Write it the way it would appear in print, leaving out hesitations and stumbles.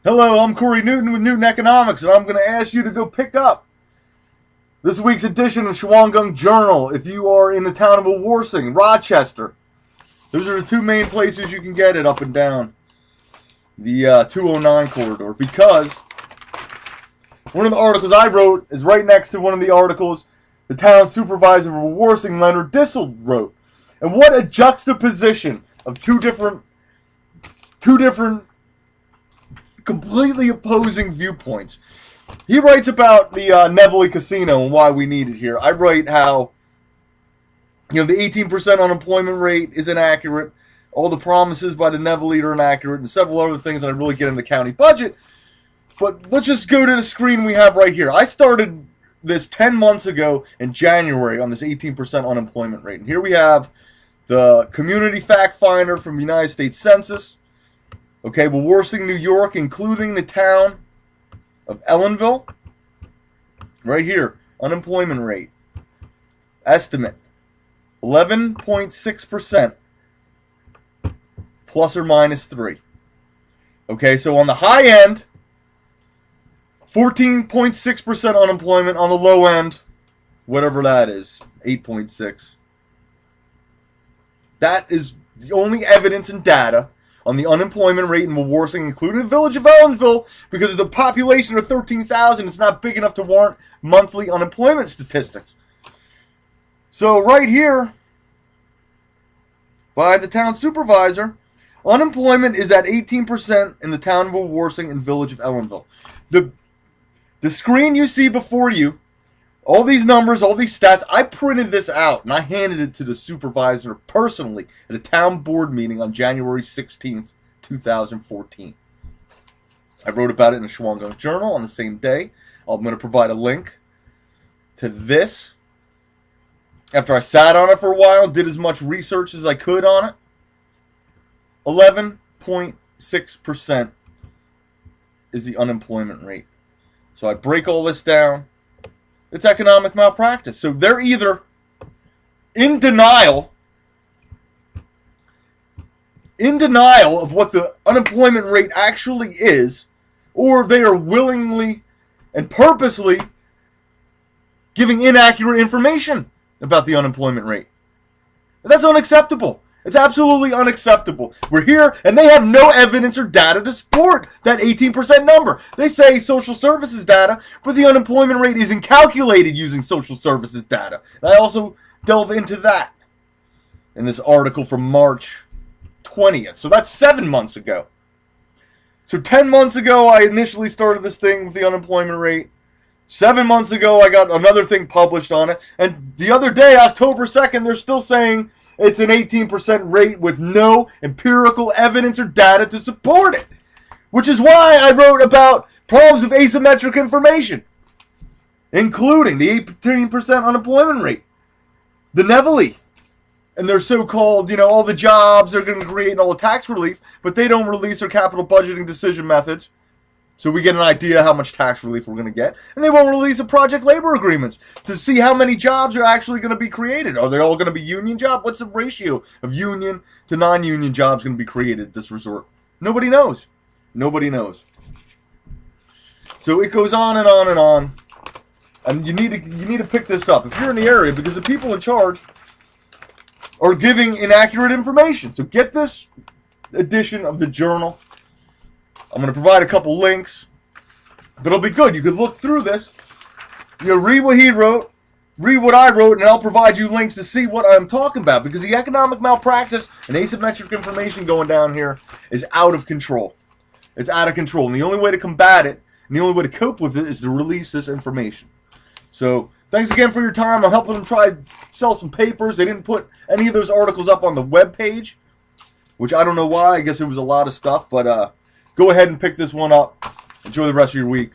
Hello, I'm Corey Newton with Newton Economics, and I'm going to ask you to go pick up this week's edition of Shawangunk Journal if you are in the town of Wawarsing, Rochester. Those are the two main places you can get it up and down the 209 corridor, because one of the articles I wrote is right next to one of the articles the town supervisor of Wawarsing, Leonard Dissel, wrote. And what a juxtaposition of two different completely opposing viewpoints. He writes about the Neville Casino and why we need it here. I write how, the 18% unemployment rate is inaccurate, all the promises by the Neville are inaccurate, and several other things that I really get in the county budget. But let's just go to the screen we have right here. I started this 10 months ago in January on this 18% unemployment rate. And here we have the Community Fact Finder from the United States Census. Okay, Wawarsing, New York, including the town of Ellenville. Right here, unemployment rate. Estimate, 11.6%, plus or minus 3. Okay, so on the high end, 14.6% unemployment. On the low end, whatever that is, 8.6. That is the only evidence and data on the unemployment rate in Wawarsing, including the village of Ellenville, because there's a population of 13,000. It's not big enough to warrant monthly unemployment statistics. So right here, by the town supervisor, unemployment is at 18% in the town of Wawarsing and village of Ellenville. The screen you see before you, all these numbers, all these stats, I printed this out and I handed it to the supervisor personally at a town board meeting on January 16th, 2014. I wrote about it in the Shawangunk Journal on the same day. I'm going to provide a link to this. After I sat on it for a while, did as much research as I could on it, 11.6% is the unemployment rate. So I break all this down. It's economic malpractice. So they're either in denial of what the unemployment rate actually is, or they are willingly and purposely giving inaccurate information about the unemployment rate. And that's unacceptable. It's absolutely unacceptable. We're here, and they have no evidence or data to support that 18% number. They say social services data, but the unemployment rate isn't calculated using social services data. And I also delve into that in this article from March 20th. So that's 7 months ago. So 10 months ago, I initially started this thing with the unemployment rate. 7 months ago, I got another thing published on it. And the other day, October 2nd, they're still saying it's an 18% rate with no empirical evidence or data to support it. Which is why I wrote about problems with asymmetric information, including the 18% unemployment rate, the Neville, and their so-called, all the jobs they're going to create and all the tax relief, but they don't release their capital budgeting decision methods. So we get an idea how much tax relief we're going to get. And they won't release the project labor agreements to see how many jobs are actually going to be created. Are they all going to be union jobs? What's the ratio of union to non-union jobs going to be created at this resort? Nobody knows. Nobody knows. So it goes on and on and on. And you need to pick this up if you're in the area, because the people in charge are giving inaccurate information. So get this edition of the Journal. I'm going to provide a couple links, but it'll be good. You can look through this, read what he wrote, read what I wrote, and I'll provide you links to see what I'm talking about, because the economic malpractice and asymmetric information going down here is out of control. It's out of control, and the only way to combat it, and the only way to cope with it, is to release this information. So thanks again for your time. I'm helping them try to sell some papers. They didn't put any of those articles up on the web page, which I don't know why. I guess it was a lot of stuff, but go ahead and pick this one up. Enjoy the rest of your week.